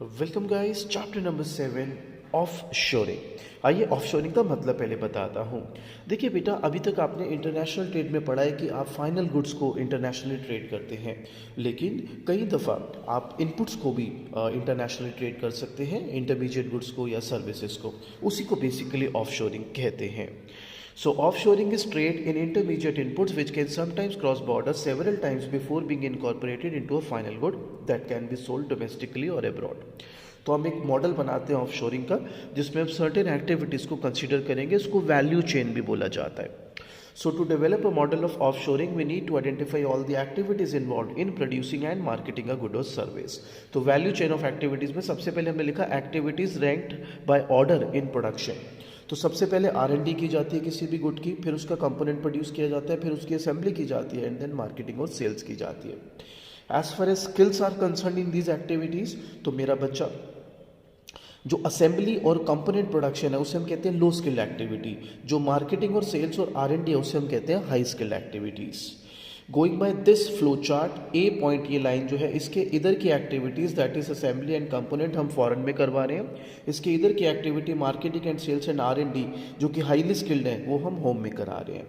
Welcome guys, chapter number 7 of shoring. आइए of shoring का मतलब पहले बताता हूँ। देखिए बेटा, अभी तक आपने इंटरनेशनल ट्रेड में पढ़ा है कि आप फाइनल गुड्स को इंटरनेशनली ट्रेड करते हैं, लेकिन कई दफ़ा आप इनपुट्स को भी इंटरनेशनली ट्रेड कर सकते हैं, इंटरमीडिएट गुड्स को या सर्विसेज को। उसी को बेसिकली ऑफ शोरिंग कहते हैं। So offshoring is trade in intermediate inputs which can sometimes cross borders several times before being incorporated into a final good that can be sold domestically or abroad. तो हम एक model बनाते हैं offshoring का, जिसमें हम सर्टेन एक्टिविटीज़ को consider करेंगे। इसको वैल्यू चेन भी बोला जाता है। So to develop a model of offshoring, we need to identify all the activities involved in producing and marketing a good or service. तो वैल्यू चेन ऑफ एक्टिविटीज़ में सबसे पहले हमने लिखा activities ranked by order in production. तो सबसे पहले R&D की जाती है किसी भी गुड की, फिर उसका कंपोनेंट प्रोड्यूस किया जाता है, फिर उसकी असेंबली की जाती है, एंड देन मार्केटिंग और सेल्स की जाती है। As far as skills are concern in these activities, तो मेरा बच्चा जो असेंबली और कंपोनेंट प्रोडक्शन है उसे हम कहते हैं लो स्किल्ड एक्टिविटी। जो मार्केटिंग और सेल्स और R&D है उसे हम कहते हैं high skilled activities. Going by this flow chart, a point ये लाइन जो है, इसके इधर की activities that is assembly and component हम फॉरेन में करवा रहे हैं। इसके इधर की activity marketing and sales and R&D जो कि हाईली स्किल्ड है वो हम होम में करा रहे हैं।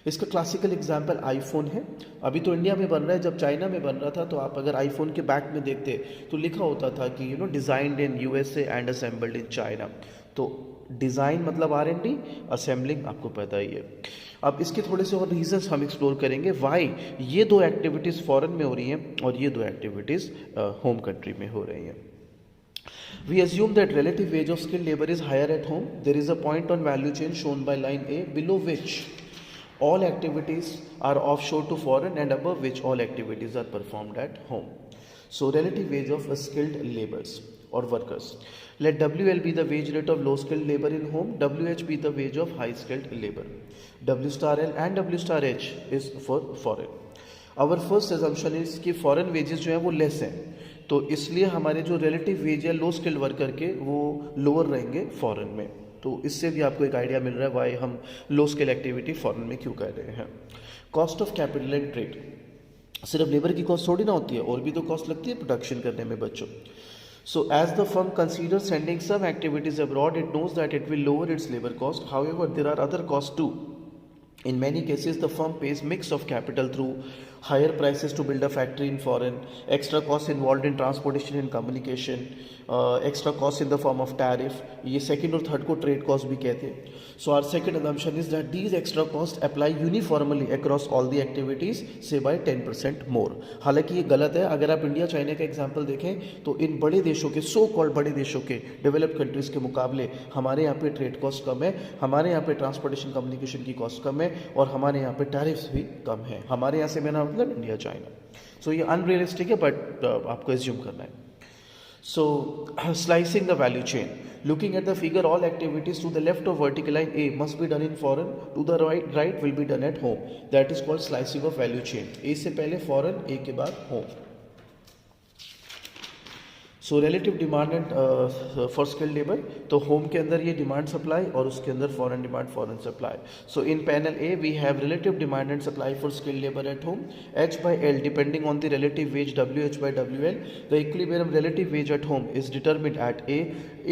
इसका क्लासिकल एग्जाम्पल आईफोन है। अभी तो इंडिया में बन रहा है, जब चाइना में बन रहा था तो आप अगर आईफोन के बैक में देखते तो लिखा होता था कि designed in USA and assembled in China. तो डिज़ाइन मतलब R&D, असेंबलिंग आपको पता ही है। अब इसके थोड़े से और रीजंस हम एक्सप्लोर करेंगे वाई ये दो एक्टिविटीज़ फॉरेन में हो रही हैं और ये दो एक्टिविटीज़ होम कंट्री में हो रही हैं। We assume that relative wage of skilled labor is higher at home. There is a point on value chain shown by line A below which all activities are offshore to foreign and above which all activities are performed at home. So relative wage of skilled laborers or workers. Let WL be the wage rate of low skilled labor in home, WH be the wage of high skilled labor. W star L and W star H is for foreign. Our first assumption is कि foreign wages जो हैं वो less हैं, तो इसलिए हमारे जो relative wage है लो skilled worker के वो lower रहेंगे foreign में। तो इससे भी आपको एक आइडिया मिल रहा है वाई हम लो स्किल एक्टिविटी फॉरेन में क्यों कर रहे हैं। Cost of capital and trade, सिर्फ लेबर की कॉस्ट थोड़ी ना होती है, और भी तो कॉस्ट लगती है प्रोडक्शन करने में बच्चों। So as the firm consider sending some activities abroad, it knows that it will lower its labour cost, however there are other cost too. In many cases, the firm pays mix of capital through higher prices to build a factory in foreign, extra costs involved in transportation and communication, extra costs in the form of tariff. ये second और third को trade cost भी कहते हैं. So our second assumption is that these extra costs apply uniformly across all the activities, say by 10% more. हालांकि ये गलत है। अगर आप इंडिया चाइना का एग्जाम्पल देखें तो इन बड़े देशों के सो कॉल्ड बड़े देशों के डेवलप्ड कंट्रीज़ के मुकाबले हमारे यहाँ पे ट्रेड कॉस्ट कम है, हमारे यहाँ पे ट्रांसपोर्टेशन कम्युनिकेशन की कॉस्ट कम है, और हमारे यहाँ पे टैरिफ्स भी कम है। हमारे यहाँ से मेरा मतलब इंडिया चाइना। सो ये अनरियलिस्टिक है, बट आपको एज्यूम करना है। So slicing the value chain, looking at the figure, all activities to the left of vertical line A must be done in foreign, to the right will be done at home. That is called slicing of value chain. A से पहले foreign, A के बाद home. So relative demand and for skilled labour, तो home के अंदर ये demand supply और उसके अंदर foreign demand foreign supply. So in panel A we have relative demand and supply for skilled labour at home, H by L depending on the relative wage WH by WL. The equilibrium relative wage at home is determined at A.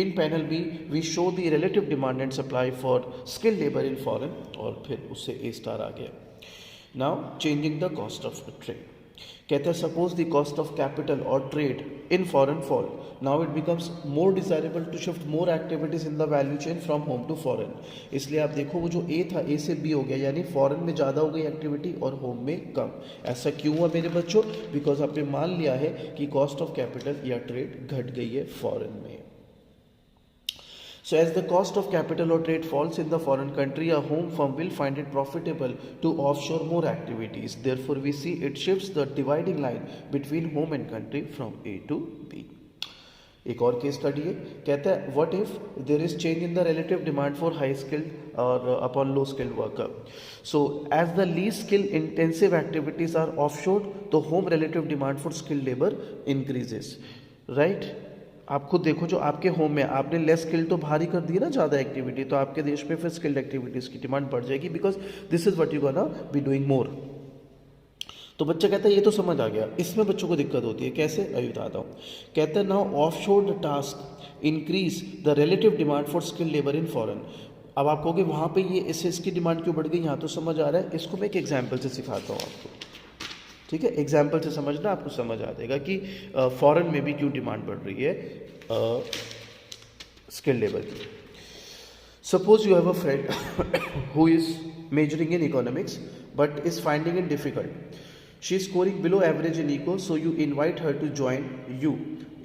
In panel B we show the relative demand and supply for skilled labor in foreign, और फिर उससे A star आ गया। Now changing the cost of trade, कहते हैं suppose the cost of capital और trade in foreign fall, now it becomes more desirable to shift more activities in the value chain from home to foreign. इसलिए आप देखो वो जो ए था ए से बी हो गया, यानी फॉरेन में ज़्यादा हो गई एक्टिविटी और होम में कम। ऐसा क्यों हुआ मेरे बच्चों? बिकॉज आपने मान लिया है कि कॉस्ट ऑफ कैपिटल या ट्रेड घट गई है फॉरेन में। So as the cost of capital or trade falls in the foreign country, a home firm will find it profitable to offshore more activities. Therefore, we see it shifts the dividing line between home and country from A to B. एक और case study है, कहता है what if there is change in the relative demand for high skilled और upon low skilled worker. So as the least skill intensive activities are offshore, तो home relative demand for skilled labour increases, right. आप खुद देखो, जो आपके home में आपने less skill तो भारी कर दी ना ज़्यादा एक्टिविटी, तो आपके देश में फिर स्किल्ड एक्टिविटीज़ की डिमांड बढ़ जाएगी, because this is what you gonna be doing more. तो बच्चा कहता है ये तो समझ आ गया, इसमें बच्चों को दिक्कत होती है, कैसे अभी बताता हूँ। कहता है नाउ ऑफ शोर task increase the relative demand for skill labour in foreign. अब आप कहोगे वहाँ पे ये इसकी डिमांड क्यों बढ़ गई, यहाँ तो समझ आ रहा है। इसको मैं एक एग्जाम्पल से सिखाता हूँ आपको, ठीक है। एग्जाम्पल से समझना, आपको समझ आ जाएगा कि फॉरेन में भी क्यों डिमांड बढ़ रही है स्किल लेबर की। Suppose you have a friend who is measuring in economics but is finding it difficult. She is scoring below average in eco, so you invite her to join you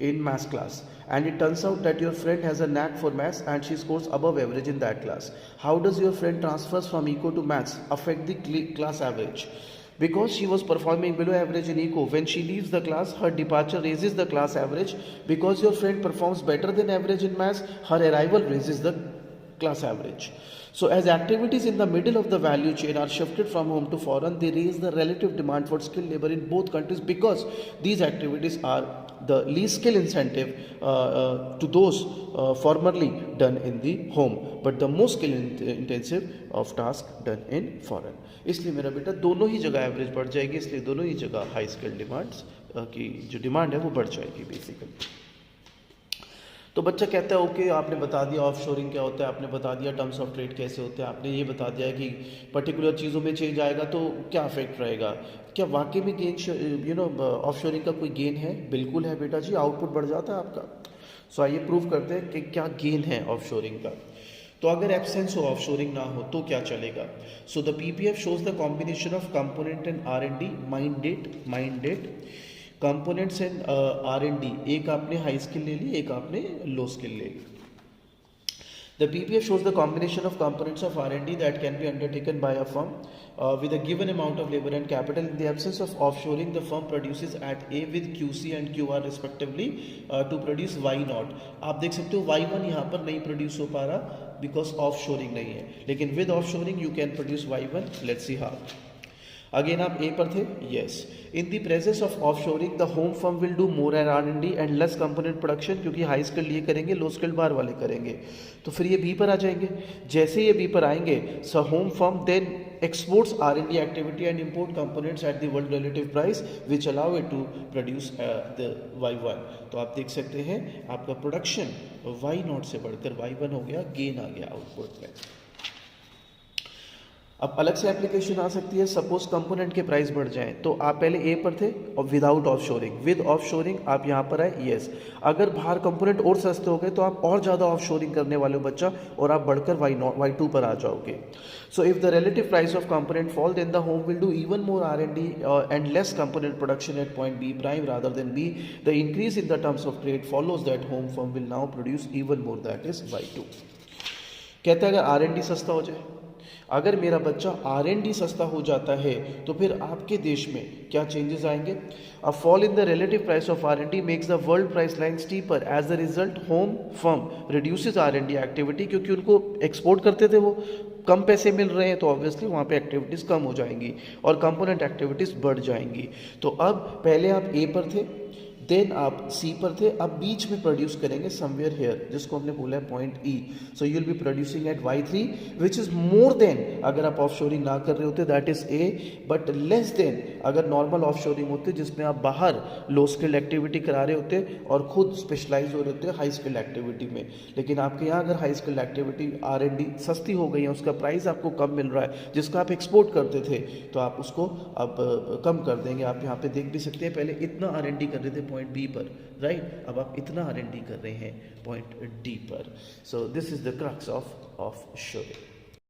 in maths class. And it turns out that your friend has a knack for maths and she scores above average in that class. How does your friend transfers from eco to maths affect the class average? Because she was performing below average in eco, when she leaves the class, her departure raises the class average. Because your friend performs better than average in maths, her arrival raises the class average. So as activities in the middle of the value chain are shifted from home to foreign, they raise the relative demand for skilled labor in both countries, because these activities are the least skill incentive to those formerly done in the home, but the most skill intensive of task done in foreign. इसलिए मेरा बेटा दोनों ही जगह average बढ़ जाएगी, इसलिए दोनों ही जगह हाई स्किल डिमांड्स की जो डिमांड है वो बढ़ जाएगी बेसिकली। तो बच्चा कहता है ओके, आपने बता दिया ऑफ शोरिंग क्या होता है, आपने बता दिया टर्म्स ऑफ ट्रेड कैसे होते हैं, आपने ये बता दिया कि पर्टिकुलर चीज़ों में चेंज आएगा तो क्या इफेक्ट रहेगा। क्या वाकई में गेन ऑफ शोरिंग का कोई गेन है? बिल्कुल है बेटा जी, आउटपुट बढ़ जाता है आपका। सो आइए प्रूव करते हैं कि क्या गेन है ऑफ शोरिंग का। तो अगर एब्सेंस हो, ऑफ शोरिंग ना हो तो क्या चलेगा। So the PPF shows the combination of component and R&D, mind that components and R&D। एक आपने हाई स्किल ले ली, एक आपने लो स्किल ले ली। The PPF shows the combination of components of R&D that can be undertaken by a firm with a given amount of labor and capital. In the absence of offshoring, the firm produces at A with QC and QR respectively to produce Y0। आप देख सकते हो Y1 यहाँ पर नहीं produce हो पा रहा बिकॉज offshoring नहीं है, लेकिन with offshoring you can produce Y1। Let's see how। Again आप ए पर थे, yes. In the presence of offshoring the home firm will do more and R&D and less component production, क्योंकि हाई स्किल्ड ये करेंगे, लो skilled बाहर वाले करेंगे। तो फिर ये बी पर आ जाएंगे। जैसे ये बी पर आएंगे, so home firm then exports R&D activity and import components at the world relative price which allow it to produce the Y1। तो आप देख सकते हैं आपका प्रोडक्शन Y0 से बढ़कर Y1 हो गया, गेन आ गया आउटपुट में। अब अलग से एप्लीकेशन आ सकती है। सपोज कंपोनेंट के प्राइस बढ़ जाएं, तो आप पहले ए पर थे और विदाउट ऑफशोरिंग, विद ऑफशोरिंग आप यहाँ पर आए, यस। अगर बाहर कंपोनेंट और सस्ते हो गए तो आप और ज़्यादा ऑफशोरिंग करने वाले हो बच्चा, और आप बढ़कर Y2 पर आ जाओगे। So if the relative price of component fall, then the home will do even more R&D and less component production at point B prime rather than B. The increase in the terms of trade follows that home firm will now produce even more, that is Y2। कहते हैं अगर R&D सस्ता हो जाए, अगर मेरा बच्चा R&D सस्ता हो जाता है तो फिर आपके देश में क्या चेंजेस आएंगे। A fall in the relative price of R&D makes the world price line steeper. As the result home firm reduces R&D activity, क्योंकि उनको एक्सपोर्ट करते थे वो, कम पैसे मिल रहे हैं तो ऑब्वियसली वहाँ पे एक्टिविटीज़ कम हो जाएंगी और कंपोनेंट एक्टिविटीज़ बढ़ जाएंगी। तो अब पहले आप ए पर थे, देन आप सी पर थे, अब बीच में प्रोड्यूस करेंगे समवेयर हेयर, जिसको हमने बोला है point E. So you will be producing at Y3 which is more than, अगर आप ऑफशोरिंग ना कर रहे होते that is A, but less than अगर नॉर्मल ऑफशोरिंग होते जिसमें आप बाहर लो स्किल्ड एक्टिविटी करा रहे होते और खुद स्पेशलाइज हो रहे होते हाई स्किल्ड एक्टिविटी में। लेकिन आपके यहाँ अगर हाई स्किल्ड एक्टिविटी R&D सस्ती हो गई है, उसका प्राइस आपको कम मिल रहा है, जिसका आप एक्सपोर्ट करते थे, तो आप उसको अब कम कर देंगे। आप यहाँ पे देख भी सकते हैं, पहले इतना R&D कर रहे थे पॉइंट बी पर, राइट, अब आप इतना R&D कर रहे हैं पॉइंट डी पर। So this is the crux of shoring.